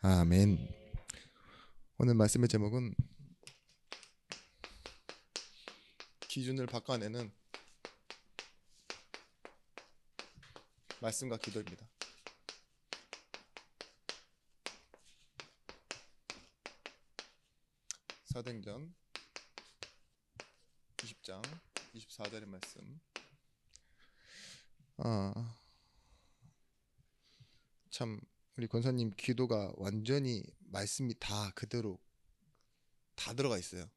아멘. 오늘 말씀의 제목은 기준을 바꿔내는 말씀과 기도입니다. 사도행전 20장 24절의 말씀. 참 우리 권사님 기도가 완전히 말씀이 다 그대로 다 들어가 있어요.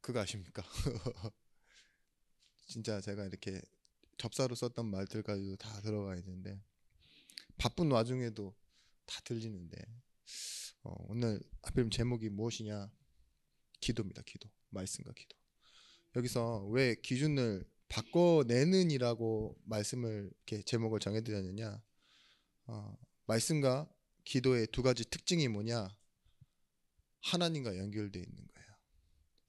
그거 아십니까? 진짜 제가 이렇게 접사로 썼던 말들까지도 다 들어가 있는데 바쁜 와중에도 다 들리는데 오늘 하필 제목이 무엇이냐? 기도입니다. 기도. 말씀과 기도. 여기서 왜 기준을 바꿔내는이라고 말씀을 이렇게 제목을 정해드렸느냐? 말씀과 기도의 두 가지 특징이 뭐냐? 하나님과 연결되어 있는 거예요.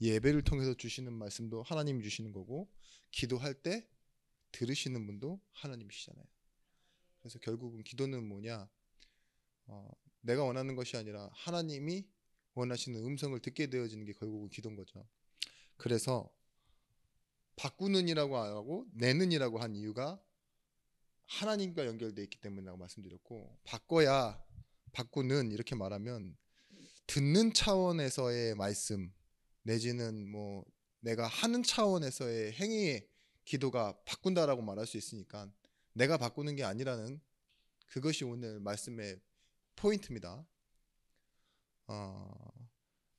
예배를 통해서 주시는 말씀도 하나님이 주시는 거고, 기도할 때 들으시는 분도 하나님이시잖아요. 그래서 결국은 기도는 뭐냐? 내가 원하는 것이 아니라 하나님이 원하시는 음성을 듣게 되어지는 게 결국은 기도인 거죠. 그래서 바꾸는이라고 안 하고 내는이라고 한 이유가 하나님과 연결되어 있기 때문이라고 말씀드렸고, 바꾸는 이렇게 말하면 듣는 차원에서의 말씀 내지는 뭐 내가 하는 차원에서의 행위의 기도가 바꾼다라고 말할 수 있으니까 내가 바꾸는 게 아니라는 그것이 오늘 말씀의 포인트입니다.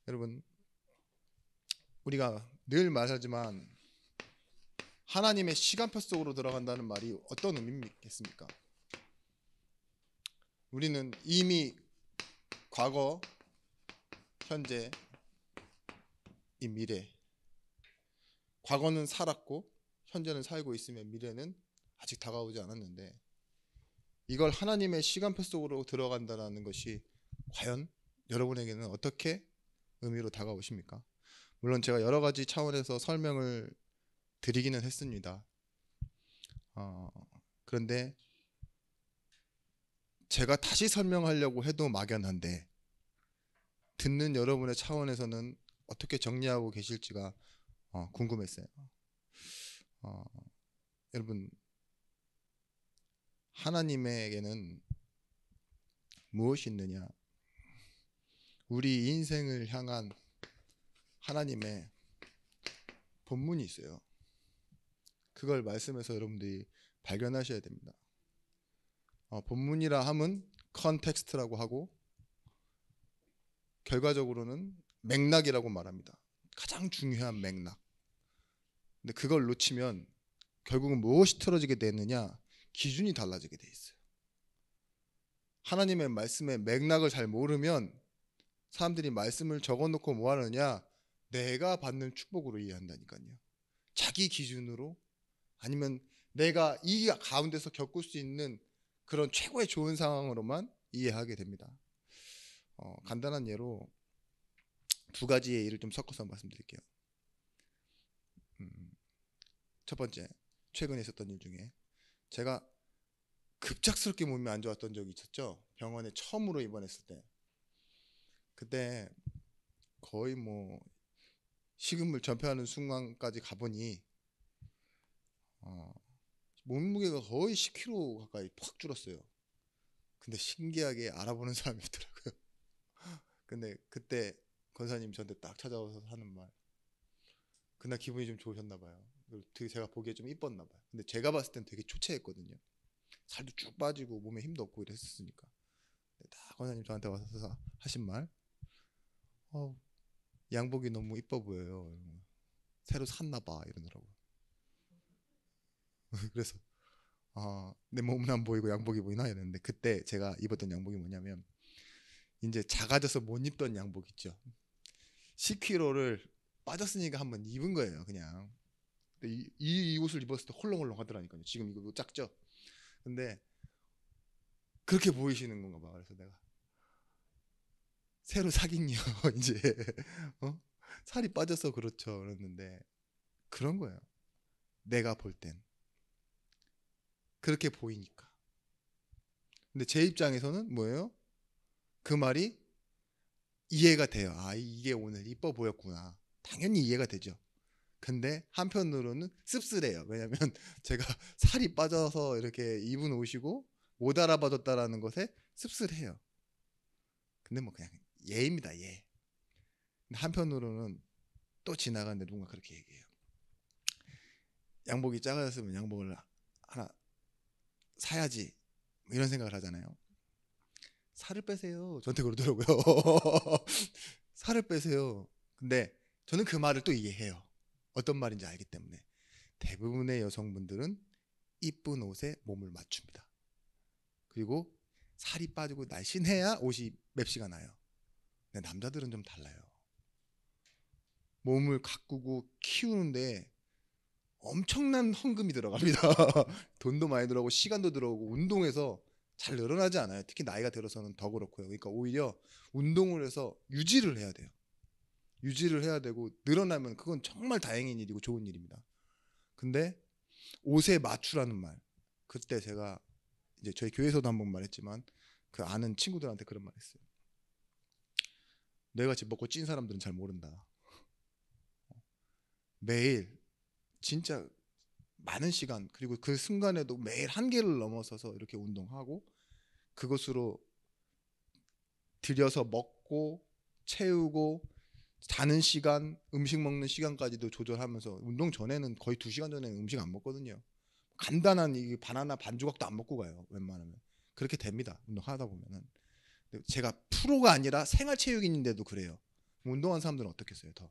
여러분, 우리가 늘 말하지만 하나님의 시간표 속으로 들어간다는 말이 어떤 의미겠습니까? 우리는 이미 과거, 현재, 이 미래, 과거는 살았고 현재는 살고 있으면 미래는 아직 다가오지 않았는데, 이걸 하나님의 시간표 속으로 들어간다는 것이 과연 여러분에게는 어떻게 의미로 다가오십니까? 물론 제가 여러 가지 차원에서 설명을 드리기는 했습니다. 그런데 제가 다시 설명하려고 해도 막연한데 듣는 여러분의 차원에서는 어떻게 정리하고 계실지가 궁금했어요. 여러분, 하나님에게는 무엇이 있느냐? 우리 인생을 향한 하나님의 본문이 있어요. 그걸 말씀에서 여러분들이 발견하셔야 됩니다. 본문이라 함은 컨텍스트라고 하고 결과적으로는 맥락이라고 말합니다. 가장 중요한 맥락. 근데 그걸 놓치면 결국은 무엇이 틀어지게 되느냐? 기준이 달라지게 돼 있어요. 하나님의 말씀의 맥락을 잘 모르면 사람들이 말씀을 적어놓고 뭐 하느냐? 내가 받는 축복으로 이해한다니까요. 자기 기준으로, 아니면 내가 이 가운데서 겪을 수 있는 그런 최고의 좋은 상황으로만 이해하게 됩니다. 간단한 예로 두 가지의 예를 좀 섞어서 말씀드릴게요. 첫 번째, 최근에 있었던 일 중에 제가 급작스럽게 몸이 안 좋았던 적이 있었죠. 병원에 처음으로 입원했을 때. 그때 거의 뭐 식음을 전폐하는 순간까지 가보니 몸무게가 거의 10kg 가까이 팍 줄었어요. 근데 신기하게 알아보는 사람이 있더라고요. 근데 그때 권사님 저한테 딱 찾아와서 하는 말, 그날 기분이 좀 좋으셨나 봐요. 되게 제가 보기에 좀 이뻤나 봐요. 근데 제가 봤을 땐 되게 초췌했거든요. 살도 쭉 빠지고 몸에 힘도 없고 이랬었으니까. 딱 권사님 저한테 와서 하신 말, 양복이 너무 이뻐 보여요. 새로 샀나 봐 이러더라고요. 그래서 내 몸은 안 보이고 양복이 보이나 이랬는데, 그때 제가 입었던 양복이 뭐냐면 이제 작아져서 못 입던 양복 있죠. 10kg를 빠졌으니까 한번 입은 거예요, 그냥. 근데 이 옷을 입었을 때 헐렁헐렁 하더라니까요. 지금 이거 작죠? 근데 그렇게 보이시는 건가 봐. 그래서 내가 새로 사긴요. 이제 살이 빠져서 그렇죠. 그랬는데 그런 거예요. 내가 볼 땐 그렇게 보이니까. 근데 제 입장에서는 뭐예요? 그 말이 이해가 돼요. 아, 이게 오늘 이뻐 보였구나. 당연히 이해가 되죠. 근데 한편으로는 씁쓸해요. 왜냐면 제가 살이 빠져서 이렇게 입은 옷이고 못 알아봐줬다라는 것에 씁쓸해요. 근데 뭐 그냥 예입니다. 예. 근데 한편으로는 또 지나가는데 누군가 그렇게 얘기해요. 양복이 작아졌으면 양복을 하나 사야지, 뭐 이런 생각을 하잖아요. 살을 빼세요. 저한테 그러더라고요. 살을 빼세요. 근데 저는 그 말을 또 이해해요. 어떤 말인지 알기 때문에. 대부분의 여성분들은 이쁜 옷에 몸을 맞춥니다. 그리고 살이 빠지고 날씬해야 옷이 맵시가 나요. 근데 남자들은 좀 달라요. 몸을 가꾸고 키우는데 엄청난 헌금이 들어갑니다. 돈도 많이 들어가고 시간도 들어오고 운동해서 잘 늘어나지 않아요. 특히 나이가 들어서는 더 그렇고요. 그러니까 오히려 운동을 해서 유지를 해야 돼요. 유지를 해야 되고 늘어나면 그건 정말 다행인 일이고 좋은 일입니다. 근데 옷에 맞추라는 말, 그때 제가 이제 저희 교회에서도 한번 말했지만 그 아는 친구들한테 그런 말 했어요. 내가 집 먹고 찐 사람들은 잘 모른다. 매일 진짜 많은 시간, 그리고 그 순간에도 매일 한계를 넘어서서 이렇게 운동하고 그것으로 들여서 먹고 채우고 자는 시간, 음식 먹는 시간까지도 조절하면서, 운동 전에는 거의 2시간 전에는 음식 안 먹거든요. 간단한 이 바나나 반 조각도 안 먹고 가요. 웬만하면 그렇게 됩니다. 운동하다 보면은. 제가 프로가 아니라 생활체육인인데도 그래요. 운동한 사람들은 어떻겠어요? 더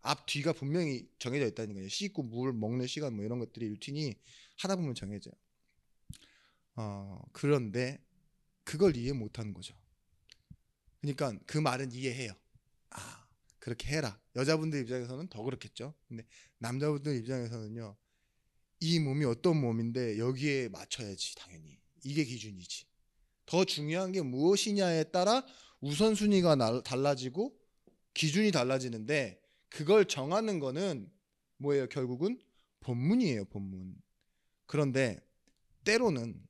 앞 뒤가 분명히 정해져 있다니까요. 씻고 물 먹는 시간 뭐 이런 것들이 루틴이 하다 보면 정해져요. 그런데 그걸 이해 못하는 거죠. 그러니까 그 말은 이해해요. 아, 그렇게 해라. 여자분들 입장에서는 더 그렇겠죠. 근데 남자분들 입장에서는요, 이 몸이 어떤 몸인데 여기에 맞춰야지. 당연히 이게 기준이지. 더 중요한 게 무엇이냐에 따라 우선순위가 달라지고 기준이 달라지는데, 그걸 정하는 거는 뭐예요? 결국은 본문이에요. 본문. 그런데 때로는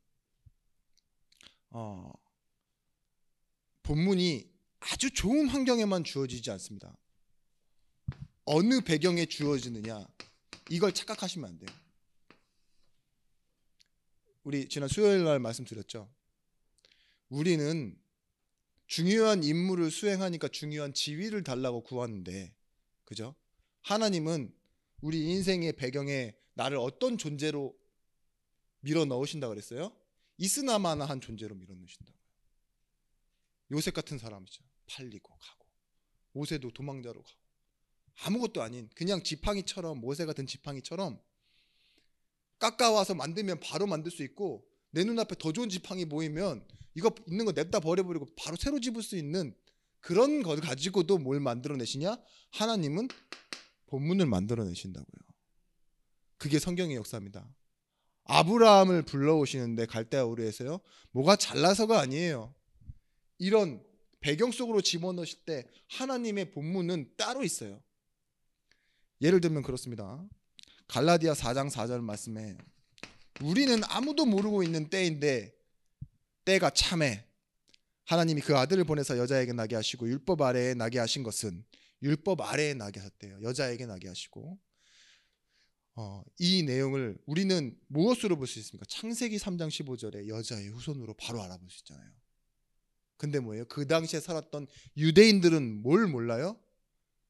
본문이 아주 좋은 환경에만 주어지지 않습니다. 어느 배경에 주어지느냐, 이걸 착각하시면 안 돼요. 우리 지난 수요일 날 말씀드렸죠. 우리는 중요한 임무를 수행하니까 중요한 지위를 달라고 구하는데, 그죠? 하나님은 우리 인생의 배경에 나를 어떤 존재로 밀어 넣으신다 그랬어요? 있으나마나한 존재로 밀어 넣으신다고요. 요셉 같은 사람이죠. 팔리고 가고, 모세도 도망자로 가고, 아무것도 아닌 그냥 지팡이처럼, 모세 같은 지팡이처럼 깎아와서 만들면 바로 만들 수 있고, 내 눈앞에 더 좋은 지팡이 보이면 이거 있는 거 냅다 버려버리고 바로 새로 집을 수 있는 그런 걸 가지고도 뭘 만들어내시냐? 하나님은 본문을 만들어내신다고요. 그게 성경의 역사입니다. 아브라함을 불러오시는데 갈대아 우르에서요, 뭐가 잘나서가 아니에요. 이런 배경 속으로 집어넣으실 때 하나님의 본문은 따로 있어요. 예를 들면 그렇습니다. 갈라디아 4장 4절 말씀에 우리는 아무도 모르고 있는 때인데 때가 참해 하나님이 그 아들을 보내서 여자에게 나게 하시고, 율법 아래에 나게 하신 것은, 율법 아래에 나게 하셨대요. 여자에게 나게 하시고. 이 내용을 우리는 무엇으로 볼 수 있습니까? 창세기 3장 15절에 여자의 후손으로 바로 알아볼 수 있잖아요. 근데 뭐예요? 그 당시에 살았던 유대인들은 뭘 몰라요?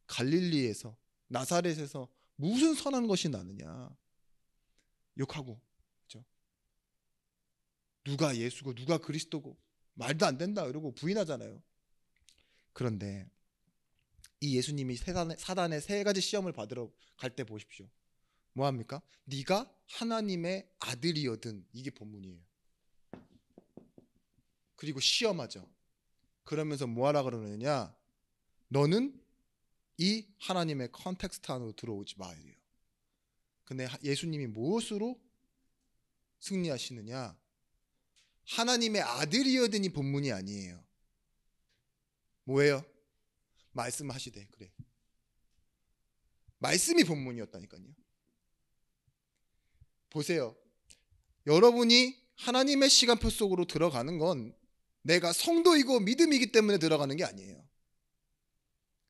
갈릴리에서, 나사렛에서 무슨 선한 것이 나느냐 욕하고, 그렇죠? 누가 예수고 누가 그리스도고 말도 안 된다 이러고 부인하잖아요. 그런데 이 예수님이 사단의 3가지 시험을 받으러 갈 때 보십시오. 뭐합니까? 네가 하나님의 아들이거든, 이게 본문이에요. 그리고 시험하죠. 그러면서 뭐하라 그러느냐, 너는 이 하나님의 컨텍스트 안으로 들어오지 마야 돼요. 근데 예수님이 무엇으로 승리하시느냐, 하나님의 아들이어든이 본문이 아니에요. 뭐예요? 말씀하시되, 그래, 말씀이 본문이었다니까요. 보세요. 여러분이 하나님의 시간표 속으로 들어가는 건 내가 성도이고 믿음이기 때문에 들어가는 게 아니에요.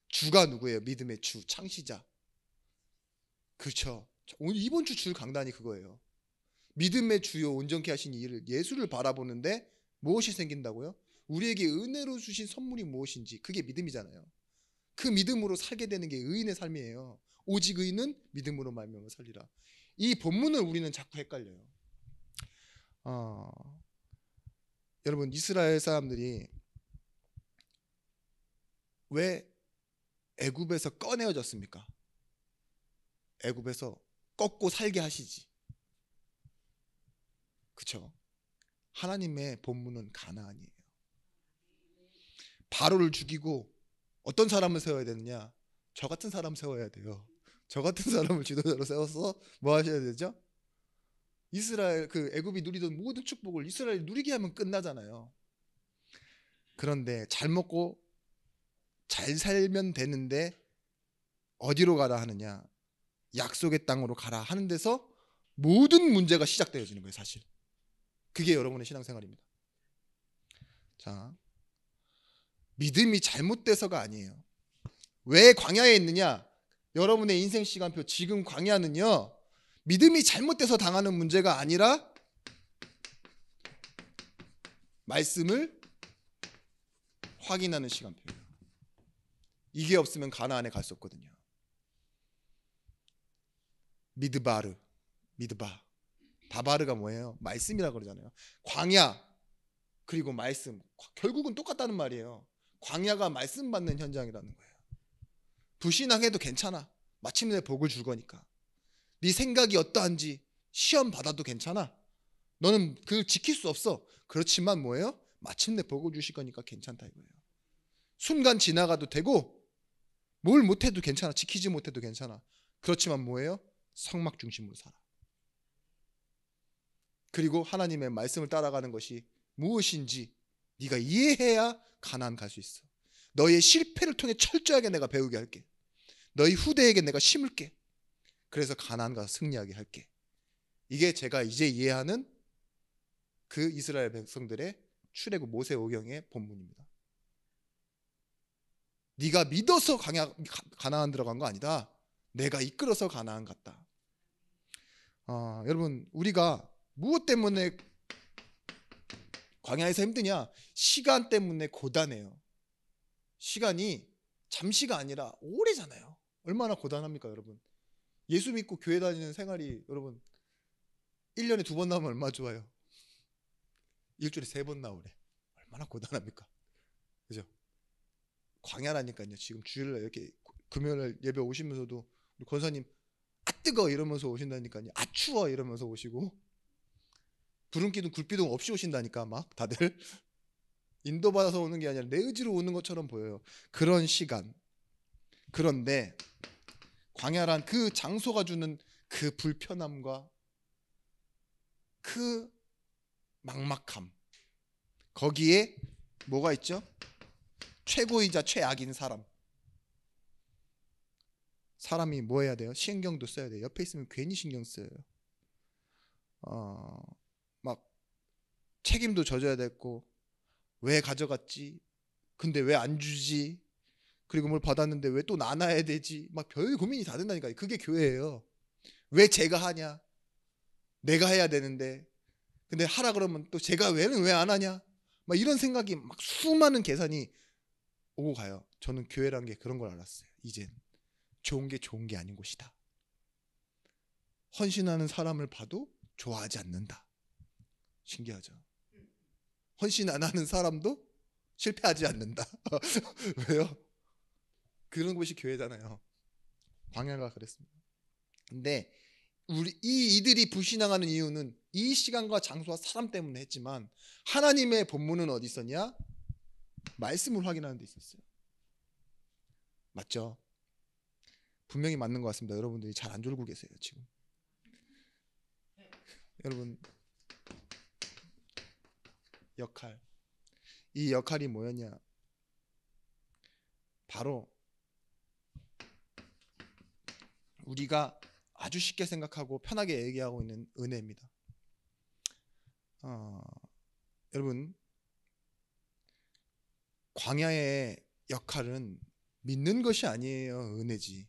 주가 누구예요? 믿음의 주, 창시자. 그렇죠. 오늘 이번 주 줄 강단이 그거예요. 믿음의 주요 온전케 하신 이를 예수를 바라보는데 무엇이 생긴다고요? 우리에게 은혜로 주신 선물이 무엇인지, 그게 믿음이잖아요. 그 믿음으로 살게 되는 게 의인의 삶이에요. 오직 의인은 믿음으로 말미암아 살리라. 이 본문을 우리는 자꾸 헷갈려요. 여러분, 이스라엘 사람들이 왜 애굽에서 꺼내어졌습니까? 애굽에서 꺾고 살게 하시지. 그쵸? 하나님의 본문은 가나안이에요. 바로를 죽이고 어떤 사람을 세워야 되느냐? 저 같은 사람 세워야 돼요. 저 같은 사람을 지도자로 세워서 뭐 하셔야 되죠? 이스라엘, 그 애굽이 누리던 모든 축복을 이스라엘이 누리게 하면 끝나잖아요. 그런데 잘 먹고 잘 살면 되는데 어디로 가라 하느냐? 약속의 땅으로 가라 하는 데서 모든 문제가 시작되어지는 거예요, 사실. 그게 여러분의 신앙생활입니다. 자, 믿음이 잘못돼서가 아니에요. 왜 광야에 있느냐? 여러분의 인생 시간표, 지금 광야는요, 믿음이 잘못돼서 당하는 문제가 아니라 말씀을 확인하는 시간표예요. 이게 없으면 가나안에 갈 수 없거든요. 미드바르, 미드바, 바바르가 뭐예요? 말씀이라고 그러잖아요. 광야 그리고 말씀, 결국은 똑같다는 말이에요. 광야가 말씀 받는 현장이라는 거예요. 불신앙해도 괜찮아. 마침내 복을 줄 거니까. 네 생각이 어떠한지 시험 받아도 괜찮아. 너는 그걸 지킬 수 없어. 그렇지만 뭐예요? 마침내 복을 주실 거니까 괜찮다 이거예요. 순간 지나가도 되고 뭘 못해도 괜찮아. 지키지 못해도 괜찮아. 그렇지만 뭐예요? 성막 중심으로 살아. 그리고 하나님의 말씀을 따라가는 것이 무엇인지 네가 이해해야 가나안 갈 수 있어. 너의 실패를 통해 철저하게 내가 배우게 할게. 너희 후대에게 내가 심을게. 그래서 가나안 가서 승리하게 할게. 이게 제가 이제 이해하는 그 이스라엘 백성들의 출애굽 모세오경의 본문입니다. 네가 믿어서 가나안 들어간 거 아니다. 내가 이끌어서 가나안 갔다. 여러분, 우리가 무엇 때문에 광야에서 힘드냐? 시간 때문에 고단해요. 시간이 잠시가 아니라 오래잖아요. 얼마나 고단합니까, 여러분? 예수 믿고 교회 다니는 생활이 여러분 1년에 2번 나오면 얼마나 좋아요? 일주일에 3번 나오래. 얼마나 고단합니까? 그죠? 광야라니까요. 지금 주일날 이렇게 금요일 예배 오시면서도 우리 권사님 아 뜨거 이러면서 오신다니까요. 아 추워 이러면서 오시고 부름기둥 굴비둥 없이 오신다니까 막 다들 인도받아서 오는 게 아니라 내 의지로 오는 것처럼 보여요. 그런 시간. 그런데 광야란 그 장소가 주는 그 불편함과 그 막막함, 거기에 뭐가 있죠? 최고이자 최악인 사람. 사람이 뭐 해야 돼요? 신경도 써야 돼요. 옆에 있으면 괜히 신경 써요. 막 책임도 져줘야 됐고, 왜 가져갔지? 근데 왜 안 주지? 그리고 뭘 받았는데 왜 또 나눠야 되지? 막 별 고민이 다 된다니까요. 그게 교회예요. 왜 제가 하냐? 내가 해야 되는데. 근데 하라 그러면 또 제가 왜 안 하냐? 막 이런 생각이 막 수많은 계산이 오고 가요. 저는 교회란 게 그런 걸 알았어요. 이젠 좋은 게 아닌 곳이다. 헌신하는 사람을 봐도 좋아하지 않는다. 신기하죠? 헌신 안 하는 사람도 실패하지 않는다. 왜요? 그런 곳이 교회잖아요. 광야가 그랬습니다. 근데 이들이 불신앙하는 이유는 이 시간과 장소와 사람 때문에 했지만 하나님의 본문은 어디 있었냐? 말씀을 확인하는 데 있었어요. 맞죠? 분명히 맞는 것 같습니다. 여러분들이 잘 안 졸고 계세요 지금. 여러분, 역할, 이 역할이 뭐였냐? 바로 우리가 아주 쉽게 생각하고 편하게 얘기하고 있는 은혜입니다. 여러분, 광야의 역할은 믿는 것이 아니에요. 은혜지.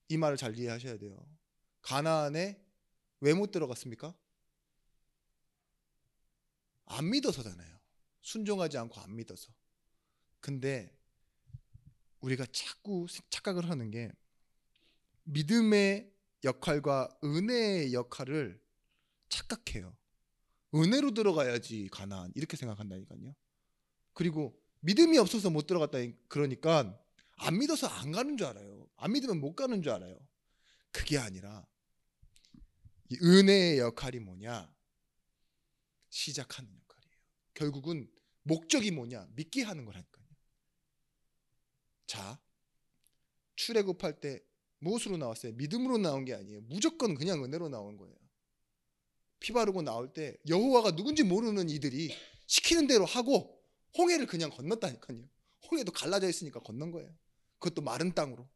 이 말을 잘 이해하셔야 돼요. 가나안에 왜 못 들어갔습니까? 안 믿어서잖아요. 순종하지 않고 안 믿어서. 근데 우리가 자꾸 착각을 하는 게 믿음의 역할과 은혜의 역할을 착각해요. 은혜로 들어가야지 가나안 이렇게 생각한다니까요. 그리고 믿음이 없어서 못 들어갔다 그러니까 안 믿어서 안 가는 줄 알아요. 안 믿으면 못 가는 줄 알아요. 그게 아니라 이 은혜의 역할이 뭐냐? 시작하는 역할이에요. 결국은 목적이 뭐냐? 믿게 하는 거라니까요. 자, 출애굽할 때 무엇으로 나왔어요? 믿음으로 나온 게 아니에요. 무조건 그냥 은혜로 나온 거예요. 피 바르고 나올 때 여호와가 누군지 모르는 이들이 시키는 대로 하고 홍해를 그냥 건넜다니까요. 홍해도 갈라져 있으니까 건넌 거예요. 그것도 마른 땅으로.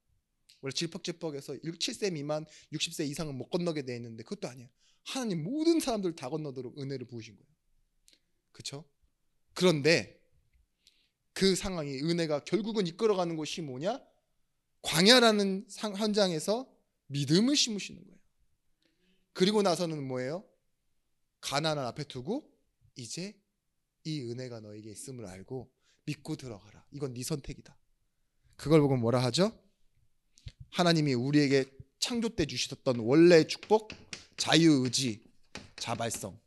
원래 질퍽질퍽해서 7세 미만 60세 이상은 못 건너게 돼 있는데 그것도 아니에요. 하나님 모든 사람들 다 건너도록 은혜를 부으신 거예요. 그렇죠? 그런데 그 상황이 은혜가 결국은 이끌어가는 곳이 뭐냐? 광야라는 현장에서 믿음을 심으시는 거예요. 그리고 나서는 뭐예요? 가나안을 앞에 두고 이제 이 은혜가 너에게 있음을 알고 믿고 들어가라. 이건 네 선택이다. 그걸 보고 뭐라 하죠? 하나님이 우리에게 창조 때 주셨던 원래의 축복, 자유의지, 자발성.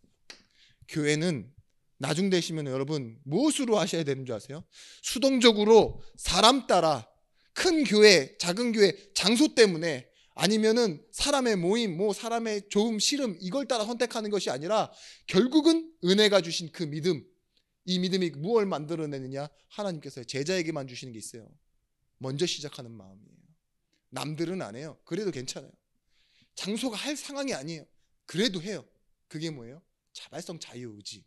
교회는 나중 되시면 여러분 무엇으로 하셔야 되는 줄 아세요? 수동적으로 사람 따라 큰 교회, 작은 교회, 장소 때문에 아니면은 사람의 모임, 사람의 좋음, 싫음 이걸 따라 선택하는 것이 아니라 결국은 은혜가 주신 그 믿음, 이 믿음이 무엇을 만들어내느냐? 하나님께서 제자에게만 주시는 게 있어요. 먼저 시작하는 마음이에요. 남들은 안 해요. 그래도 괜찮아요. 장소가 할 상황이 아니에요. 그래도 해요. 그게 뭐예요? 자발성, 자유의지.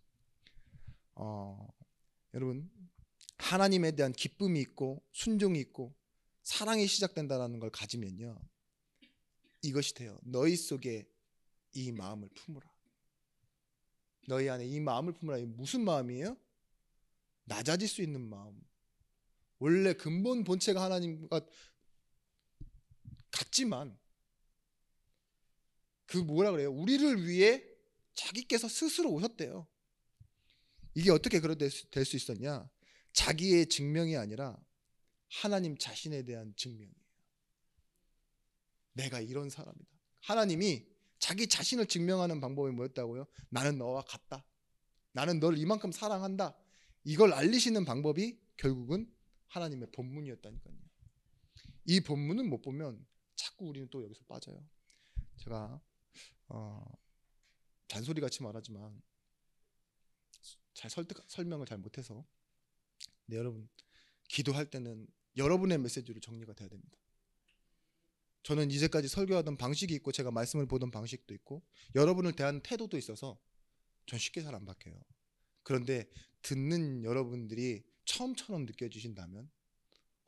여러분 하나님에 대한 기쁨이 있고 순종이 있고 사랑이 시작된다는 걸 가지면요 이것이 돼요. 너희 속에 이 마음을 품으라. 너희 안에 이 마음을 품으라. 무슨 마음이에요? 낮아질 수 있는 마음. 원래 근본 본체가 하나님과 같지만 그 뭐라 그래요? 우리를 위해 자기께서 스스로 오셨대요. 이게 어떻게 그렇게 될 수 있었냐? 자기의 증명이 아니라 하나님 자신에 대한 증명이에요. 내가 이런 사람이다. 하나님이 자기 자신을 증명하는 방법이 뭐였다고요? 나는 너와 같다. 나는 너를 이만큼 사랑한다. 이걸 알리시는 방법이 결국은 하나님의 본문이었다니까요. 이 본문은 못 보면 자꾸 우리는 또 여기서 빠져요. 제가 잔소리같이 말하지만 잘 설명을 잘 못해서 근데 여러분 기도할 때는 여러분의 메시지로 정리가 돼야 됩니다. 저는 이제까지 설교하던 방식이 있고 제가 말씀을 보던 방식도 있고 여러분을 대하는 태도도 있어서 전 쉽게 잘 안 바뀌어요. 그런데 듣는 여러분들이 처음처럼 느껴지신다면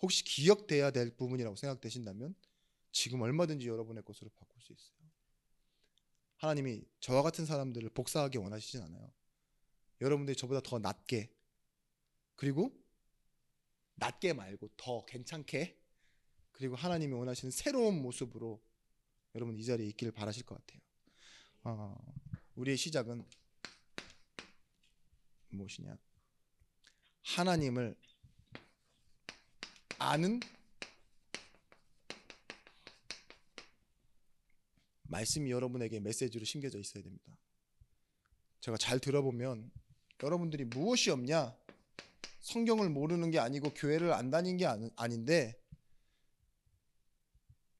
혹시 기억돼야 될 부분이라고 생각되신다면 지금 얼마든지 여러분의 것으로 바꿀 수 있어요. 하나님이 저와 같은 사람들을 복사하기 원하시진 않아요. 여러분들이 저보다 더 낮게 그리고 낮게 말고 더 괜찮게 그리고 하나님이 원하시는 새로운 모습으로 여러분 이 자리에 있기를 바라실 것 같아요. 우리의 시작은 무엇이냐? 하나님을 아는 말씀이 여러분에게 메시지로 심겨져 있어야 됩니다. 제가 잘 들어보면 여러분들이 무엇이 없냐? 성경을 모르는 게 아니고 교회를 안 다닌 게 아닌데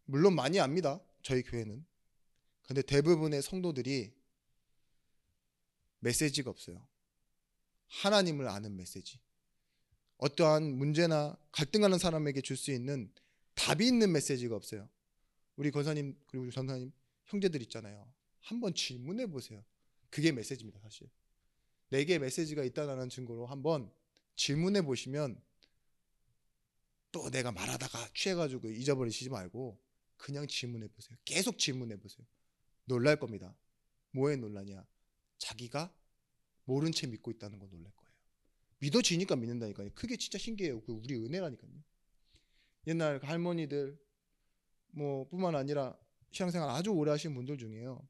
물론 많이 압니다. 저희 교회는. 근데 대부분의 성도들이 메시지가 없어요. 하나님을 아는 메시지. 어떠한 문제나 갈등하는 사람에게 줄 수 있는 답이 있는 메시지가 없어요. 우리 권사님 그리고 전사님 형제들 있잖아요. 한번 질문해 보세요. 그게 메시지입니다. 사실 내게 메시지가 있다는 증거로 한번 질문해 보시면 또 내가 말하다가 취해가지고 잊어버리시지 말고 그냥 질문해 보세요. 계속 질문해 보세요. 놀랄 겁니다. 뭐에 놀라냐? 자기가 모른 채 믿고 있다는 거 놀랄 거예요. 믿어지니까 믿는다니까요. 그게 진짜 신기해요. 그 우리 은혜라니까요. 옛날 할머니들 뭐 뿐만 아니라 신앙생활 아주 오래 하신 분들 중에요,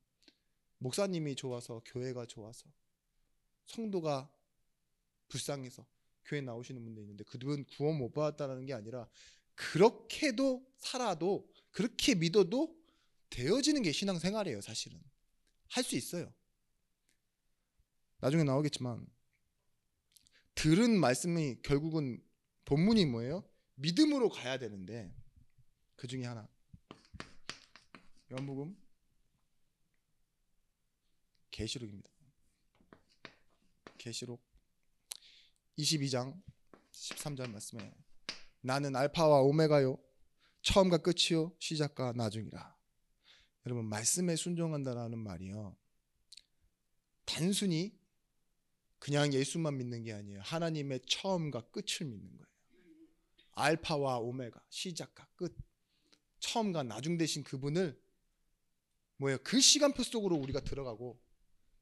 목사님이 좋아서, 교회가 좋아서, 성도가 불쌍해서 교회 나오시는 분도 있는데, 그분 구원 못 받았다는 게 아니라 그렇게도 살아도, 그렇게 믿어도 되어지는 게 신앙생활이에요. 사실은 할 수 있어요. 나중에 나오겠지만 들은 말씀이 결국은 본문이 뭐예요? 믿음으로 가야 되는데, 그 중에 하나 요한복음 계시록입니다. 계시록 22장 13절 말씀에 나는 알파와 오메가요 처음과 끝이요 시작과 나중이라. 여러분, 말씀에 순종한다라는 말이요, 단순히 그냥 예수만 믿는 게 아니에요. 하나님의 처음과 끝을 믿는 거예요. 알파와 오메가, 시작과 끝, 처음과 나중 되신 그분을 뭐예요? 그 시간표 속으로 우리가 들어가고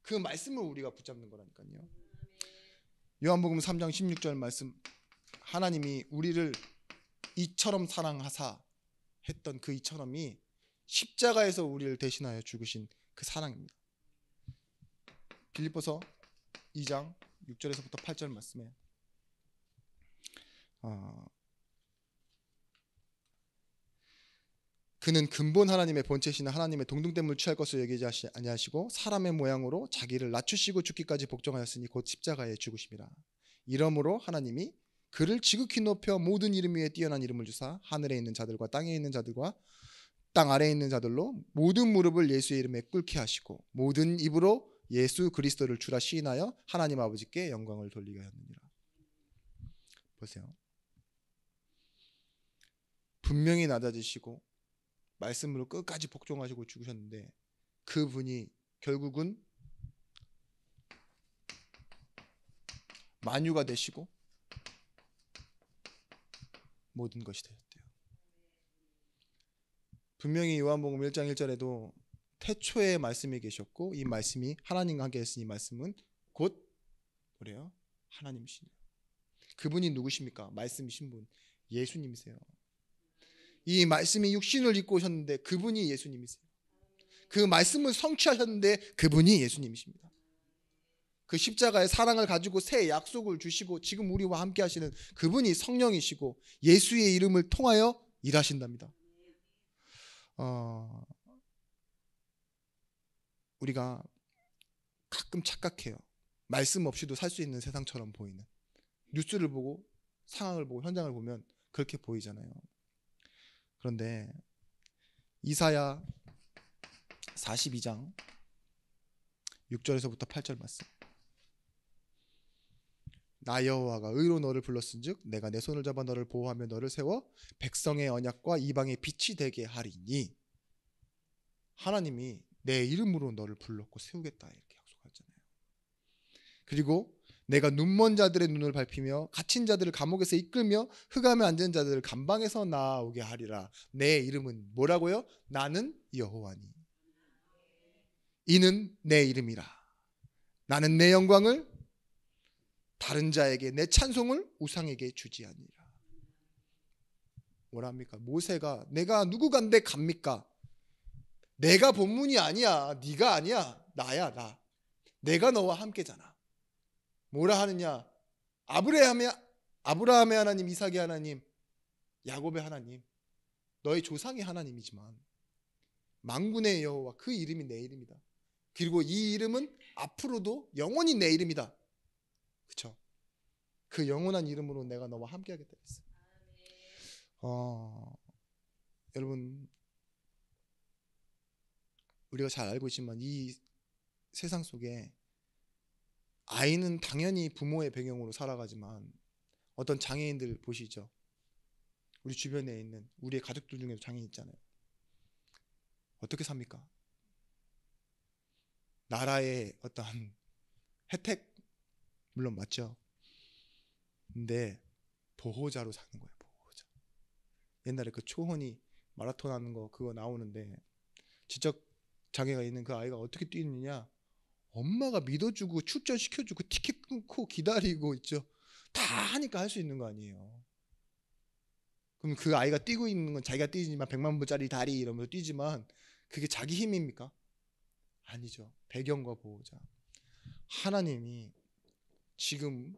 그 말씀을 우리가 붙잡는 거라니까요. 요한복음 3장 16절 말씀, 하나님이 우리를 이처럼 사랑하사 했던 그 이처럼이 십자가에서 우리를 대신하여 죽으신 그 사랑입니다. 빌립보서 2장 6절에서부터 8절 말씀에 그는 근본 하나님의 본체시나 하나님의 동등됨을 취할 것을 여기지 아니하시고 사람의 모양으로 자기를 낮추시고 죽기까지 복종하였으니 곧 십자가에 죽으심이라. 이러므로 하나님이 그를 지극히 높여 모든 이름 위에 뛰어난 이름을 주사 하늘에 있는 자들과 땅에 있는 자들과 땅 아래에 있는 자들로 모든 무릎을 예수의 이름에 꿇게 하시고 모든 입으로 예수 그리스도를 주라 시인하여 하나님 아버지께 영광을 돌리게 하느니라. 보세요. 분명히 낮아지시고 말씀으로 끝까지 복종하시고 죽으셨는데, 그분이 결국은 만유가 되시고 모든 것이 되셨대요. 분명히 요한복음 1장 1절에도 태초에 말씀이 계셨고 이 말씀이 하나님과 함께 했으니 이 말씀은 곧 뭐래요? 하나님이시네요. 그분이 누구십니까? 말씀이신 분, 예수님이세요. 이 말씀이 육신을 입고 오셨는데 그분이 예수님이세요. 그 말씀을 성취하셨는데 그분이 예수님이십니다. 그 십자가의 사랑을 가지고 새 약속을 주시고 지금 우리와 함께 하시는 그분이 성령이시고 예수의 이름을 통하여 일하신답니다. 우리가 가끔 착각해요. 말씀 없이도 살 수 있는 세상처럼 보이는, 뉴스를 보고 상황을 보고 현장을 보면 그렇게 보이잖아요. 그런데 이사야 42장 6절에서부터 8절 말씀, 나 여호와가 의로 너를 불렀은즉 내가 내 손을 잡아 너를 보호하며 너를 세워 백성의 언약과 이방의 빛이 되게 하리니, 하나님이 내 이름으로 너를 불렀고 세우겠다 이렇게 약속하잖아요. 그리고 내가 눈먼 자들의 눈을 밟히며 갇힌 자들을 감옥에서 이끌며 흑암에 앉은 자들을 감방에서 나오게 하리라. 내 이름은 뭐라고요? 나는 여호와니 이는 내 이름이라. 나는 내 영광을 다른 자에게, 내 찬송을 우상에게 주지 아니라. 뭐랍니까? 모세가 내가 누구간데 갑니까? 내가 본문이 아니야. 네가 아니야. 나야, 나. 내가 너와 함께잖아. 뭐라 하느냐? 아브라함의 하나님, 이삭의 하나님, 야곱의 하나님, 너의 조상의 하나님이지만 만군의 여호와, 그 이름이 내 이름이다. 그리고 이 이름은 앞으로도 영원히 내 이름이다. 그렇죠? 그 영원한 이름으로 내가 너와 함께하겠다 했어요. 여러분, 우리가 잘 알고 있지만 이 세상 속에 아이는 당연히 부모의 배경으로 살아가지만 어떤 장애인들 보시죠. 우리 주변에 있는 우리의 가족들 중에도 장애인 있잖아요. 어떻게 삽니까? 나라의 어떤 혜택 물론 맞죠. 근데 보호자로 사는 거예요. 보호자. 옛날에 그 초혼이 마라톤 하는 거 그거 나오는데 지적 장애가 있는 그 아이가 어떻게 뛰느냐, 엄마가 믿어주고 출전시켜주고 티켓 끊고 기다리고 있죠. 다 하니까 할 수 있는 거 아니에요. 그럼 그 아이가 뛰고 있는 건 자기가 뛰지만 100만 불짜리 다리 이러면서 뛰지만 그게 자기 힘입니까? 아니죠. 배경과 보호자. 하나님이 지금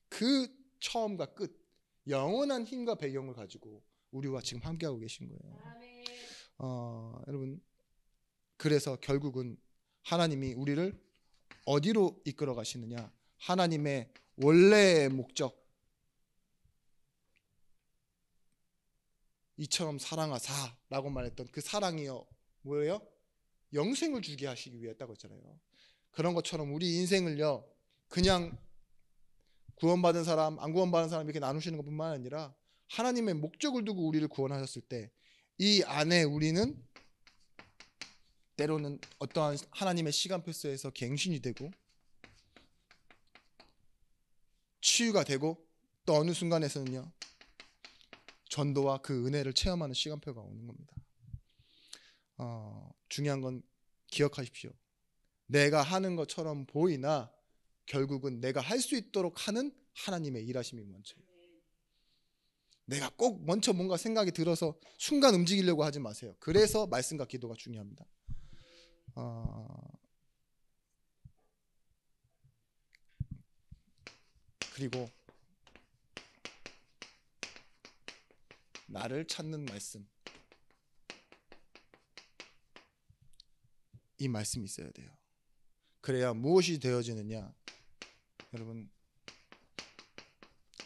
그 처음과 끝, 영원한 힘과 배경을 가지고 우리와 지금 함께하고 계신 거예요. 여러분, 그래서 결국은 하나님이 우리를 어디로 이끌어 가시느냐? 하나님의 원래의 목적, 이처럼 사랑하사라고 말했던 그 사랑이요, 뭐예요? 영생을 주게 하시기 위했다고 했잖아요. 그런 것처럼 우리 인생을요, 그냥 구원받은 사람, 안 구원받은 사람 이렇게 나누시는 것뿐만 아니라 하나님의 목적을 두고 우리를 구원하셨을 때 이 안에 우리는 때로는 어떠한 하나님의 시간 패스에서 갱신이 되고 치유가 되고 또 어느 순간에서는요, 전도와 그 은혜를 체험하는 시간표가 오는 겁니다. 중요한 건 기억하십시오. 내가 하는 것처럼 보이나 결국은 내가 할 수 있도록 하는 하나님의 일하심이 먼저예요. 내가 꼭 먼저 뭔가 생각이 들어서 순간 움직이려고 하지 마세요. 그래서 말씀과 기도가 중요합니다. 그리고 나를 찾는 말씀, 이 말씀이 있어야 돼요. 그래야 무엇이 되어지느냐? 여러분,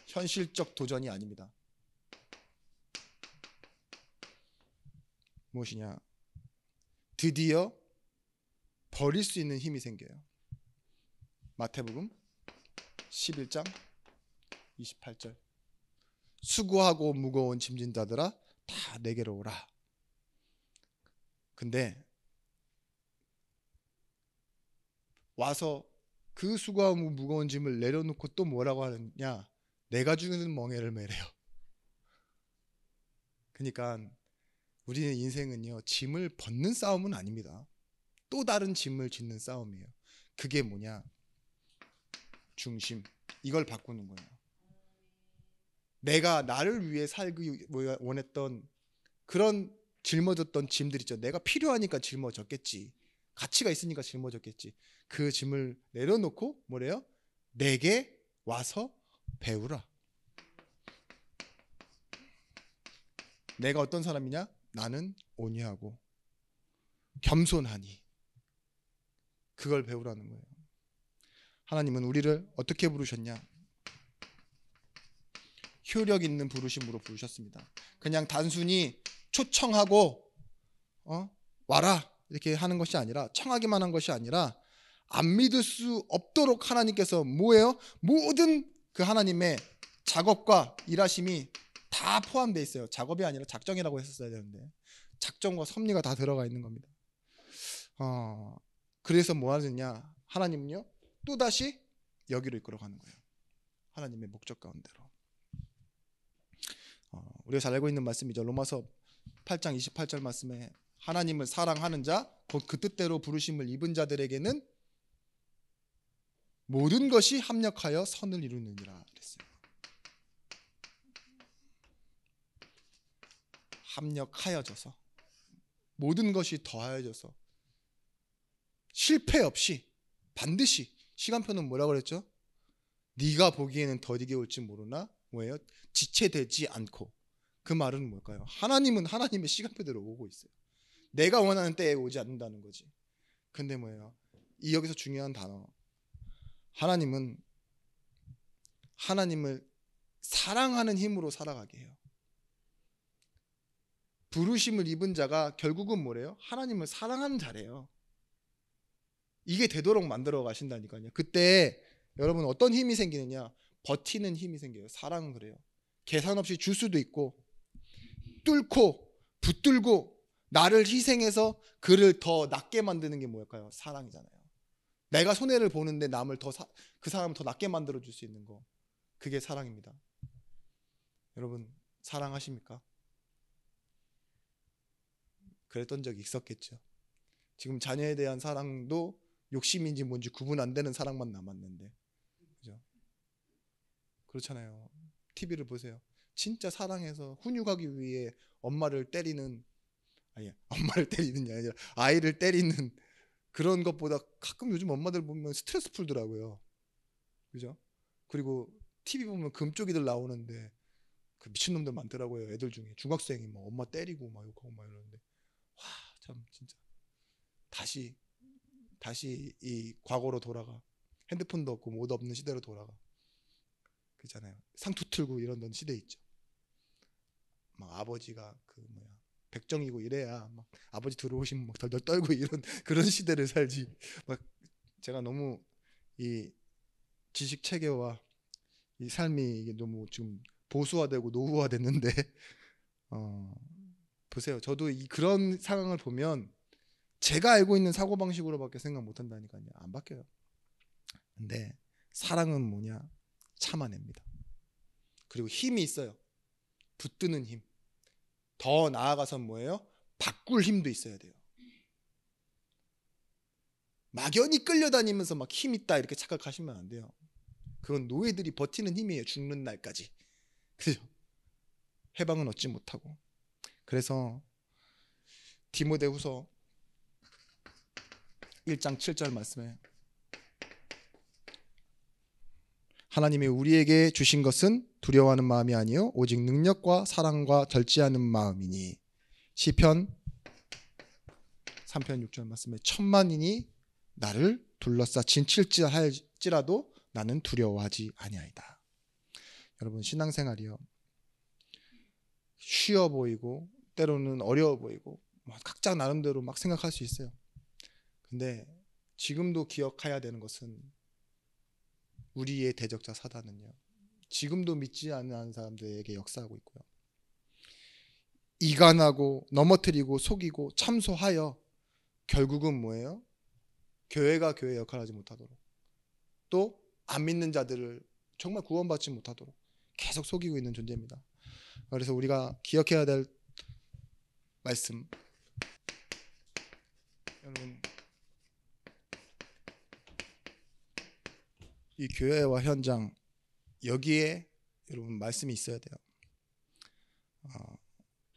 현실적 도전이 아닙니다. 무엇이냐? 드디어 버릴 수 있는 힘이 생겨요. 마태복음 11장 28절. 수고하고 무거운 짐진 자들아 다 내게로 오라. 근데 와서 그 수고하고 무거운 짐을 내려놓고 또 뭐라고 하느냐? 내가 주는 멍에를 매래요. 그러니까 우리의 인생은요, 짐을 벗는 싸움은 아닙니다. 또 다른 짐을 짓는 싸움이에요. 그게 뭐냐? 중심. 이걸 바꾸는 거예요. 내가 나를 위해 살기 원했던 그런 짊어졌던 짐들 있죠. 내가 필요하니까 짊어졌겠지. 가치가 있으니까 짊어졌겠지. 그 짐을 내려놓고 뭐래요? 내게 와서 배우라. 내가 어떤 사람이냐? 나는 온유하고 겸손하니. 그걸 배우라는 거예요. 하나님은 우리를 어떻게 부르셨냐? 효력 있는 부르심으로 부르셨습니다. 그냥 단순히 초청하고 와라 이렇게 하는 것이 아니라, 청하기만 한 것이 아니라 안 믿을 수 없도록 하나님께서 뭐예요? 모든 그 하나님의 작업과 일하심이 다 포함되어 있어요. 작업이 아니라 작정이라고 했었어야 되는데 작정과 섭리가 다 들어가 있는 겁니다. 그래서 뭐 하느냐? 하나님은요 또다시 여기로 이끌어가는 거예요. 하나님의 목적 가운데로. 우리가 잘 알고 있는 말씀이죠. 로마서 8장 28절 말씀에 하나님을 사랑하는 자, 곧 그 뜻대로 부르심을 입은 자들에게는 모든 것이 합력하여 선을 이루느니라 그랬어요. 합력하여져서, 모든 것이 더하여져서 실패 없이 반드시, 시간표는 뭐라고 그랬죠? 네가 보기에는 더디게 올지 모르나 뭐예요? 지체되지 않고. 그 말은 뭘까요? 하나님은 하나님의 시간표대로 오고 있어요. 내가 원하는 때에 오지 않는다는 거지. 근데 뭐예요? 이 여기서 중요한 단어, 하나님은 하나님을 사랑하는 힘으로 살아가게 해요. 부르심을 입은 자가 결국은 뭐래요? 하나님을 사랑하는 자래요. 이게 되도록 만들어 가신다니까요. 그때 여러분 어떤 힘이 생기느냐? 버티는 힘이 생겨요. 사랑은 그래요. 계산 없이 줄 수도 있고, 뚫고 붙들고 나를 희생해서 그를 더 낫게 만드는 게 뭘까요? 사랑이잖아요. 내가 손해를 보는데 남을 그 사람을 더 낫게 만들어 줄 수 있는 거, 그게 사랑입니다. 여러분 사랑하십니까? 그랬던 적이 있었겠죠. 지금 자녀에 대한 사랑도 욕심인지 뭔지 구분 안 되는 사랑만 남았는데, 그죠? 그렇잖아요. TV를 보세요. 진짜 사랑해서 훈육하기 위해 엄마를 때리는, 아니 엄마를 때리는 게 아니라 아이를 때리는 그런 것보다 가끔 요즘 엄마들 보면 스트레스 풀더라고요. 그죠? 그리고 TV 보면 금쪽이들 나오는데 그 미친놈들 많더라고요. 애들 중에 중학생이 막 엄마 때리고 막 욕하고 막 이러는데, 와, 참 진짜 다시 이 과거로 돌아가. 핸드폰도 없고 뭐도 없는 시대로 돌아가. 그잖아요. 상투 틀고 이런 시대 있죠. 막 아버지가 그 뭐야 백정이고 이래야 막 아버지 들어오시면 막 덜덜 떨고 이런 그런 시대를 살지. 막 제가 너무 이 지식 체계와 이 삶이 이게 너무 지금 보수화되고 노후화됐는데 어, 보세요. 저도 이 그런 상황을 보면 제가 알고 있는 사고 방식으로밖에 생각 못 한다니까요. 안 바뀌어요. 근데 사랑은 뭐냐? 참아냅니다. 그리고 힘이 있어요. 붙드는 힘. 더 나아가선 뭐예요? 바꿀 힘도 있어야 돼요. 막연히 끌려다니면서 막 힘 있다 이렇게 착각하시면 안 돼요. 그건 노예들이 버티는 힘이에요. 죽는 날까지. 그죠? 해방은 얻지 못하고. 그래서 디모데후서 1장 7절 말씀에 하나님이 우리에게 주신 것은 두려워하는 마음이 아니요 오직 능력과 사랑과 절제하는 마음이니, 시편 3편 6절 말씀에 천만인이 나를 둘러싸 진칠할지라도 나는 두려워하지 아니하이다. 여러분, 신앙생활이요 쉬워 보이고 때로는 어려워 보이고 각자 나름대로 막 생각할 수 있어요. 근데 지금도 기억해야 되는 것은 우리의 대적자 사단은요 지금도 믿지 않는 사람들에게 역사하고 있고요, 이간하고 넘어뜨리고 속이고 참소하여 결국은 뭐예요? 교회가 교회 역할을 하지 못하도록, 또 안 믿는 자들을 정말 구원받지 못하도록 계속 속이고 있는 존재입니다. 그래서 우리가 기억해야 될 말씀, 여러분, 이 교회와 현장 여기에 여러분 말씀이 있어야 돼요.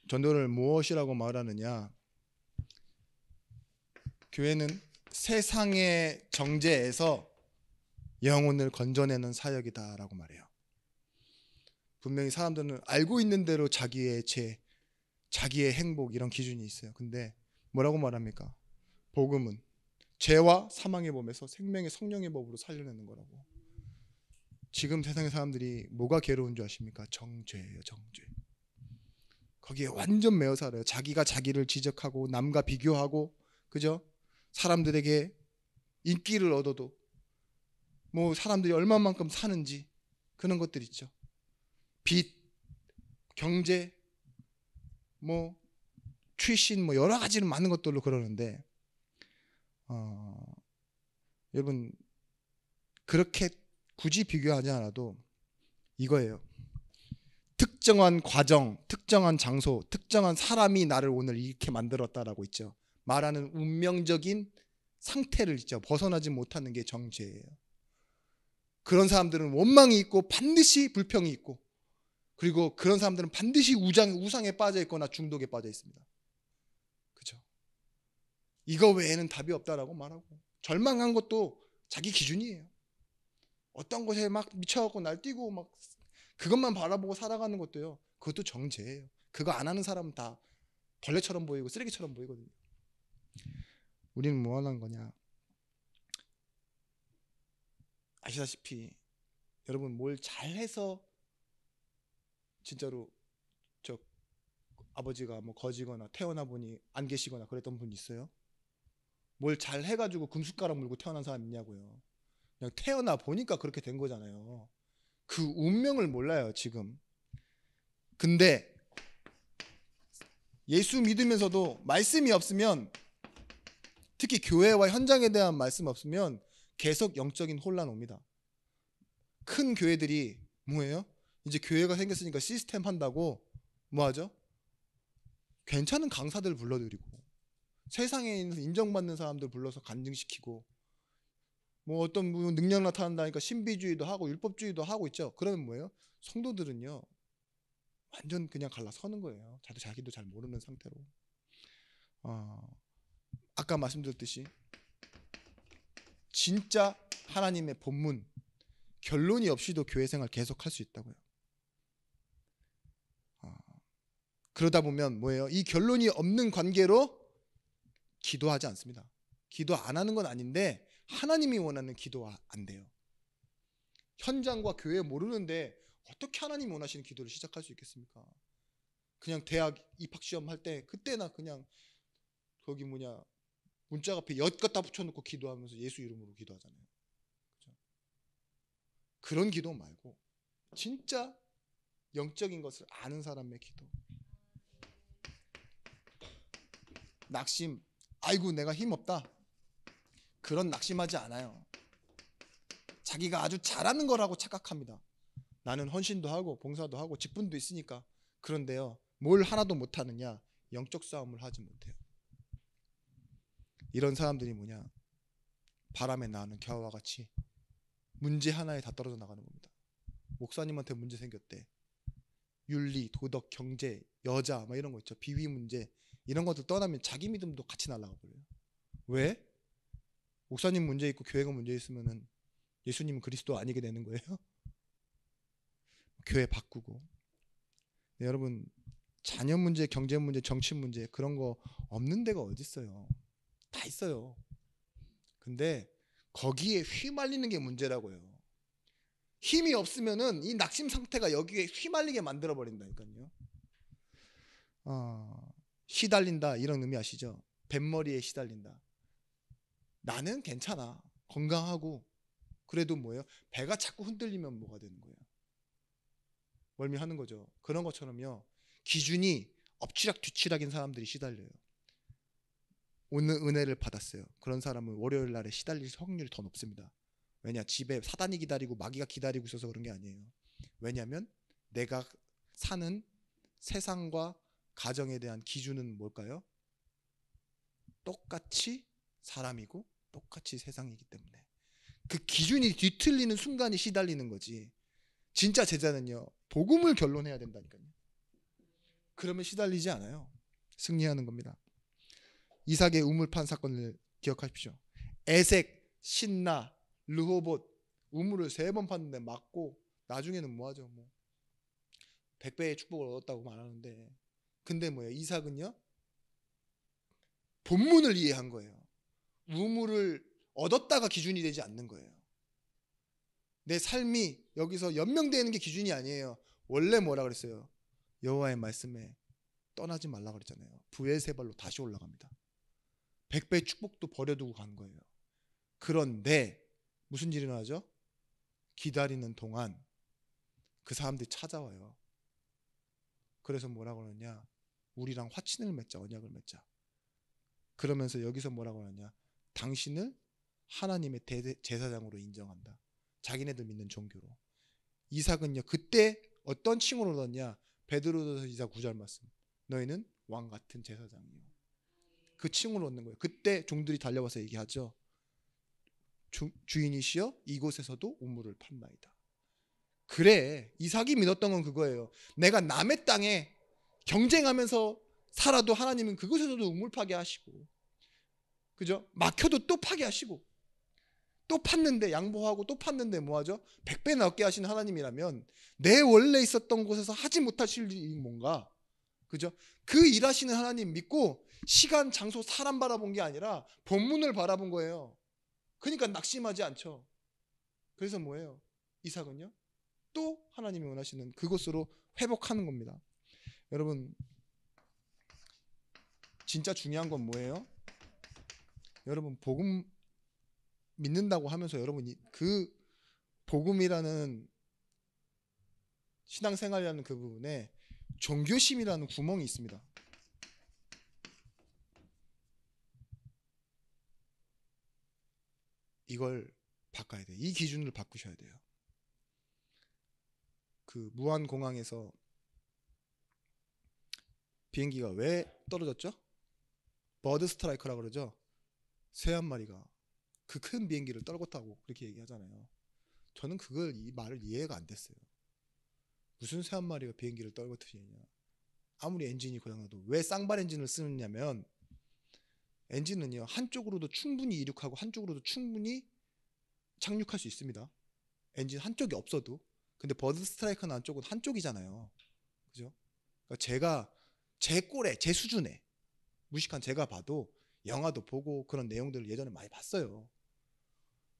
전도를 무엇이라고 말하느냐? 교회는 세상의 정죄에서 영혼을 건져내는 사역이다라고 말해요. 분명히 사람들은 알고 있는 대로 자기의 죄, 자기의 행복 이런 기준이 있어요. 근데 뭐라고 말합니까? 복음은 죄와 사망의 법에서 생명의 성령의 법으로 살려내는 거라고. 지금 세상의 사람들이 뭐가 괴로운 줄 아십니까? 정죄예요. 정죄. 거기에 완전 매여 살아요. 자기가 자기를 지적하고 남과 비교하고, 그죠? 사람들에게 인기를 얻어도 뭐 사람들이 얼마만큼 사는지 그런 것들 있죠. 빚, 경제, 뭐 출신, 뭐 여러 가지는 많은 것들로 그러는데 여러분 그렇게 굳이 비교하지 않아도 이거예요. 특정한 과정, 특정한 장소, 특정한 사람이 나를 오늘 이렇게 만들었다라고 있죠. 말하는 운명적인 상태를 있죠. 벗어나지 못하는 게 정죄예요. 그런 사람들은 원망이 있고 반드시 불평이 있고, 그리고 그런 사람들은 반드시 우상에 빠져 있거나 중독에 빠져 있습니다. 그죠? 이거 외에는 답이 없다라고 말하고, 절망한 것도 자기 기준이에요. 어떤 것에 막 미쳐갖고 날뛰고 막 그것만 바라보고 살아가는 것도요, 그것도 정죄예요. 그거 안 하는 사람은 다 벌레처럼 보이고 쓰레기처럼 보이거든요. 우리는 뭐 하는 거냐? 아시다시피 여러분 뭘 잘해서 진짜로 저 아버지가 뭐 거지거나 태어나 보니 안 계시거나 그랬던 분 있어요? 뭘 잘해가지고 금숟가락 물고 태어난 사람 있냐고요. 그냥 태어나 보니까 그렇게 된 거잖아요. 그 운명을 몰라요 지금. 근데 예수 믿으면서도 말씀이 없으면, 특히 교회와 현장에 대한 말씀 없으면 계속 영적인 혼란 옵니다. 큰 교회들이 뭐예요? 이제 교회가 생겼으니까 시스템 한다고 뭐하죠? 괜찮은 강사들 불러들이고 세상에 있는 인정받는 사람들 불러서 간증시키고 뭐 어떤 능력 나타난다니까 신비주의도 하고 율법주의도 하고 있죠. 그러면 뭐예요? 성도들은요 완전 그냥 갈라서는 거예요. 자기도 잘 모르는 상태로. 아까 말씀드렸듯이 진짜 하나님의 본문 결론이 없이도 교회 생활 계속할 수 있다고요. 그러다 보면 뭐예요? 이 결론이 없는 관계로 기도하지 않습니다. 기도 안 하는 건 아닌데 하나님이 원하는 기도가 안 돼요. 현장과 교회 모르는데 어떻게 하나님이 원하시는 기도를 시작할 수 있겠습니까? 그냥 대학 입학시험 할 때 그때나 그냥 거기 문짝 앞에 엿 갖다 붙여놓고 기도하면서 예수 이름으로 기도하잖아요. 그렇죠? 그런 기도 말고 진짜 영적인 것을 아는 사람의 기도. 낙심, 아이고 내가 힘없다. 그런 낙심하지 않아요. 자기가 아주 잘하는 거라고 착각합니다. 나는 헌신도 하고 봉사도 하고 직분도 있으니까. 그런데요, 뭘 하나도 못하느냐? 영적 싸움을 하지 못해요. 이런 사람들이 바람에 나는 겨와 같이 문제 하나에 다 떨어져 나가는 겁니다. 목사님한테 문제 생겼대. 윤리, 도덕, 경제, 여자 이런 거 있죠. 비위 문제 이런 것들 떠나면 자기 믿음도 같이 날아가 버려요. 왜? 목사님 문제 있고 교회가 문제 있으면은 예수님은 그리스도 아니게 되는 거예요. 교회 바꾸고. 네, 여러분 자녀 문제, 경제 문제, 정치 문제 그런 거 없는 데가 어디 있어요? 다 있어요. 근데 거기에 휘말리는 게 문제라고요. 힘이 없으면은 이 낙심 상태가 여기에 휘말리게 만들어 버린다니까요. 시달린다 이런 의미 아시죠? 뱃머리에 시달린다. 나는 괜찮아. 건강하고 그래도 배가 자꾸 흔들리면 뭐가 되는 거예요? 멀미하는 거죠. 그런 것처럼요. 기준이 엎치락뒤치락인 사람들이 시달려요. 오늘 은혜를 받았어요. 그런 사람은 월요일 날에 시달릴 확률이 더 높습니다. 왜냐? 집에 사단이 기다리고 마귀가 기다리고 있어서 그런 게 아니에요. 왜냐하면 내가 사는 세상과 가정에 대한 기준은 뭘까요? 똑같이 사람이고 똑같이 세상이기 때문에 그 기준이 뒤틀리는 순간이 시달리는 거지. 진짜 제자는요 복음을 결론해야 된다니까요. 그러면 시달리지 않아요. 승리하는 겁니다. 이삭의 우물판 사건을 기억하십시오. 에색, 신나, 르호봇 우물을 3번 팠는데 맞고 나중에는 뭐하죠? 100배의 축복을 얻었다고 말하는데 근데 이삭은요 본문을 이해한 거예요. 우물을 얻었다가 기준이 되지 않는 거예요. 내 삶이 여기서 연명되는 게 기준이 아니에요. 원래 뭐라 그랬어요? 여호와의 말씀에 떠나지 말라 그랬잖아요. 브엘세발로 다시 올라갑니다. 100배의 축복도 버려두고 간 거예요. 그런데 무슨 일이 일어나죠? 기다리는 동안 그 사람들이 찾아와요. 그래서 뭐라고 그러냐? 우리랑 화친을 맺자, 언약을 맺자. 그러면서 여기서 뭐라고 하느냐? 당신을 하나님의 제사장으로 인정한다. 자기네들 믿는 종교로. 이삭은요 그때 어떤 칭호를 얻었냐? 베드로전서 2장 9절 말씀. 너희는 왕 같은 제사장이요. 그 칭호를 얻는 거예요. 그때 종들이 달려와서 얘기하죠. 주인이시여 이곳에서도 우물을 팠나이다. 그래, 이삭이 믿었던 건 그거예요. 내가 남의 땅에 경쟁하면서 살아도 하나님은 그곳에서도 우물 파게 하시고, 그죠? 막혀도 또 파게 하시고, 또 팠는데 양보하고 또 팠는데 뭐하죠? 100배 넘게 하신 하나님이라면 내 원래 있었던 곳에서 하지 못하실 일이 뭔가, 그죠? 그 일하시는 하나님 믿고 시간, 장소, 사람 바라본 게 아니라 본문을 바라본 거예요. 그러니까 낙심하지 않죠. 그래서 뭐예요? 이삭은요? 또 하나님이 원하시는 그곳으로 회복하는 겁니다. 여러분 진짜 중요한 건 뭐예요? 여러분 복음 믿는다고 하면서 여러분이 그 복음이라는 신앙생활이라는 그 부분에 종교심이라는 구멍이 있습니다. 이걸 바꿔야 돼요. 이 기준을 바꾸셔야 돼요. 그 무안공항에서 비행기가 왜 떨어졌죠? 버드 스트라이크라고 그러죠. 새 한 마리가 그 큰 비행기를 떨궜다고 그렇게 얘기하잖아요. 저는 이 말을 이해가 안 됐어요. 무슨 새 한 마리가 비행기를 떨궜듯이냐. 아무리 엔진이 고장나도 왜 쌍발 엔진을 쓰느냐면 엔진은요 한쪽으로도 충분히 이륙하고 한쪽으로도 충분히 착륙할 수 있습니다. 엔진 한쪽이 없어도. 근데 버드 스트라이커는 한쪽이잖아요. 그죠? 그러니까 제가 제 꼴에 제 수준에 무식한 제가 봐도 영화도 보고 그런 내용들을 예전에 많이 봤어요.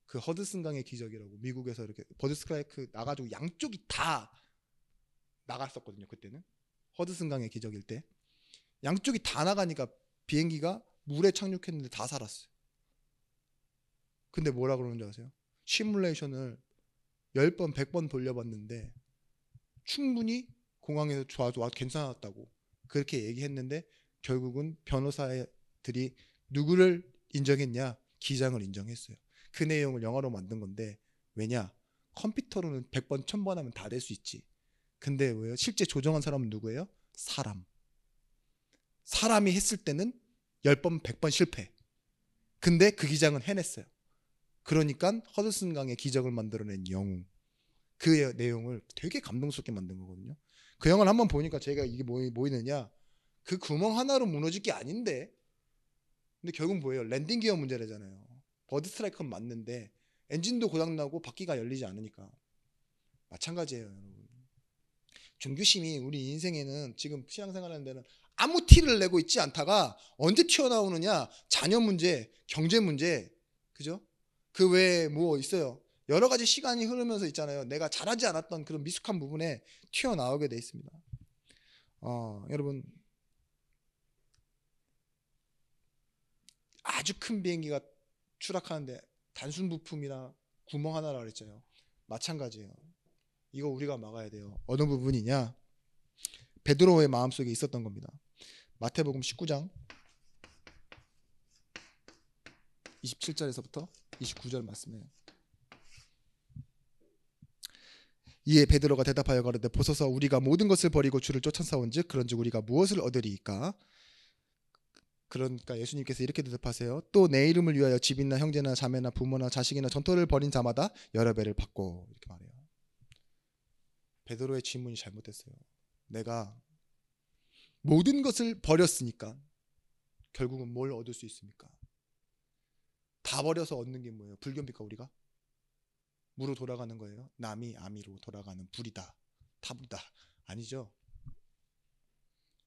그 허드슨 강의 기적이라고 미국에서 이렇게 버드 스트라이크 나가지고 양쪽이 다 나갔었거든요. 그때는 허드슨 강의 기적일 때 양쪽이 다 나가니까 비행기가 물에 착륙했는데 다 살았어요. 근데 뭐라 그러는 줄 아세요? 시뮬레이션을 10번 100번 돌려봤는데 충분히 공항에서 좋아 괜찮았다고 그렇게 얘기했는데 결국은 변호사들이 누구를 인정했냐? 기장을 인정했어요. 그 내용을 영화로 만든 건데 왜냐? 컴퓨터로는 100번 1000번 하면 다 될 수 있지. 근데 왜요? 실제 조정한 사람은 누구예요? 사람이 했을 때는 10번 100번 실패. 근데 그 기장은 해냈어요. 그러니까 허드슨 강의 기적을 만들어낸 영웅. 그 내용을 되게 감동스럽게 만든 거거든요. 그 영화를 한번 보니까 제가 이게 뭐이느냐? 그 구멍 하나로 무너질 게 아닌데. 근데 결국 뭐예요? 랜딩 기어 문제라잖아요. 버드 스트라이커는 맞는데 엔진도 고장나고 바퀴가 열리지 않으니까. 마찬가지예요, 여러분. 종교심이 우리 인생에는 지금 신앙생활하는 데는 아무 티를 내고 있지 않다가 언제 튀어나오느냐? 자녀 문제, 경제 문제, 그죠? 그 외에 뭐 있어요? 여러 가지 시간이 흐르면서 있잖아요. 내가 잘하지 않았던 그런 미숙한 부분에 튀어나오게 돼 있습니다. 여러분 아주 큰 비행기가 추락하는데 단순 부품이나 구멍 하나라 그랬잖아요. 마찬가지예요. 이거 우리가 막아야 돼요. 어느 부분이냐? 베드로의 마음속에 있었던 겁니다. 마태복음 19장 27절에서부터 29절 말씀이에요. 이에 베드로가 대답하여 가로되 보소서 우리가 모든 것을 버리고 주를 쫓아사온즉 그런즉 우리가 무엇을 얻으리이까? 그러니까 예수님께서 이렇게 대답하세요. 또 내 이름을 위하여 집이나 형제나 자매나 부모나 자식이나 전토를 벌인 자마다 여러 배를 받고 이렇게 말해요. 베드로의 질문이 잘못됐어요. 내가 모든 것을 버렸으니까 결국은 뭘 얻을 수 있습니까? 다 버려서 얻는 게 뭐예요? 불교입니까 우리가? 무로 돌아가는 거예요? 남이 아미로 돌아가는 불이다. 타불이다. 아니죠.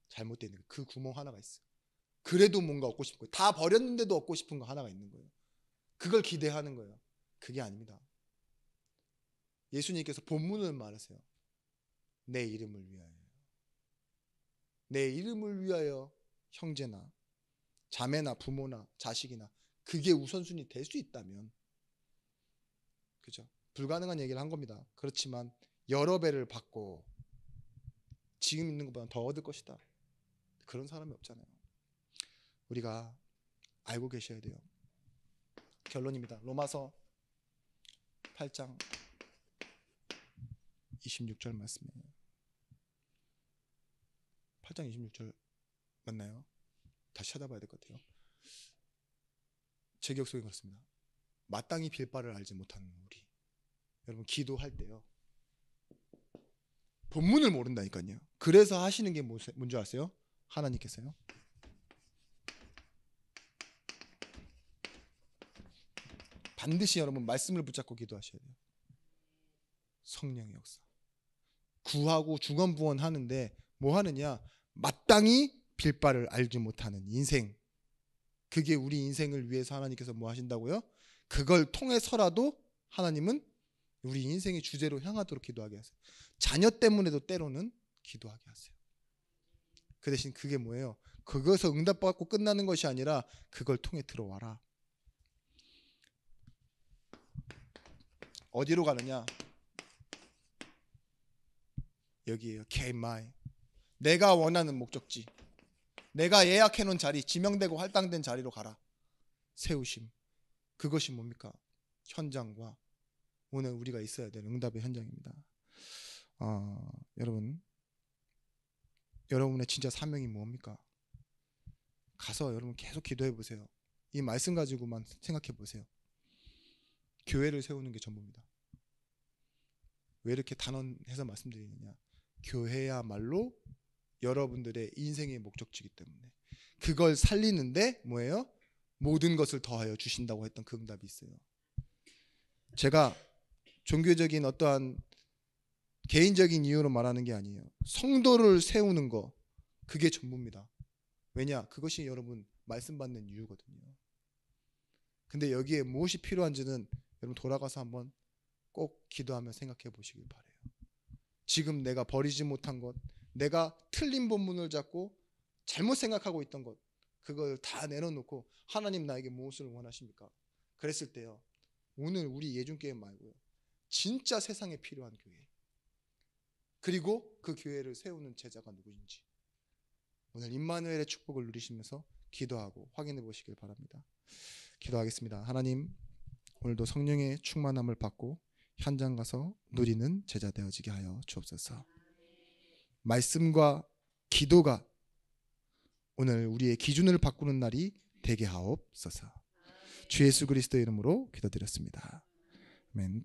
잘못된 그 구멍 하나가 있어. 그래도 뭔가 얻고 싶은 거예요. 다 버렸는데도 얻고 싶은 거 하나가 있는 거예요. 그걸 기대하는 거예요. 그게 아닙니다. 예수님께서 본문을 말하세요. 내 이름을 위하여. 내 이름을 위하여 형제나 자매나 부모나 자식이나 그게 우선순위 될 수 있다면 그죠? 불가능한 얘기를 한 겁니다. 그렇지만 여러 배를 받고 지금 있는 것보다 더 얻을 것이다. 그런 사람이 없잖아요. 우리가 알고 계셔야 돼요. 결론입니다. 로마서 8장 26절 말씀이에요. 8장 26절 맞나요? 다시 찾아봐야 될 것 같아요. 제 기억 속에 그렇습니다. 마땅히 빌 바를 알지 못하는 우리. 여러분 기도할 때요. 본문을 모른다니까요. 그래서 하시는 게 뭔지 아세요? 하나님께서요. 반드시 여러분 말씀을 붙잡고 기도하셔야 돼요. 성령의 역사. 구하고 중언부언 하는데 뭐 하느냐? 마땅히 빌 바를 알지 못하는 인생. 그게 우리 인생을 위해서 하나님께서 뭐 하신다고요? 그걸 통해서라도 하나님은 우리 인생의 주제로 향하도록 기도하게 하세요. 자녀 때문에도 때로는 기도하게 하세요. 그 대신 그게 뭐예요? 그것에서 응답받고 끝나는 것이 아니라 그걸 통해 들어와라. 어디로 가느냐? 여기에요. 케이마이. 내가 원하는 목적지. 내가 예약해 놓은 자리, 지명되고 할당된 자리로 가라. 세우심. 그것이 뭡니까? 현장과 오늘 우리가 있어야 되는 응답의 현장입니다. 여러분의 진짜 사명이 뭡니까? 가서 여러분 계속 기도해 보세요. 이 말씀 가지고만 생각해 보세요. 교회를 세우는 게 전부입니다. 왜 이렇게 단언해서 말씀드리느냐? 교회야말로 여러분들의 인생의 목적지이기 때문에 그걸 살리는데 뭐예요? 모든 것을 더하여 주신다고 했던 그 응답이 있어요. 제가 종교적인 어떠한 개인적인 이유로 말하는 게 아니에요. 성도를 세우는 거, 그게 전부입니다. 왜냐? 그것이 여러분 말씀 받는 이유거든요. 근데 여기에 무엇이 필요한지는 여러분 돌아가서 한번 꼭 기도하며 생각해 보시길 바라요. 지금 내가 버리지 못한 것, 내가 틀린 본문을 잡고 잘못 생각하고 있던 것, 그걸 다 내려놓고 하나님 나에게 무엇을 원하십니까? 그랬을 때요, 오늘 우리 예중교회 말고요, 진짜 세상에 필요한 교회, 그리고 그 교회를 세우는 제자가 누구인지 오늘 임마누엘의 축복을 누리시면서 기도하고 확인해 보시길 바랍니다. 기도하겠습니다. 하나님, 오늘도 성령의 충만함을 받고 현장 가서 누리는 제자 되어지게 하여 주옵소서. 말씀과 기도가 오늘 우리의 기준을 바꾸는 날이 되게 하옵소서. 주 예수 그리스도의 이름으로 기도드렸습니다. 아멘.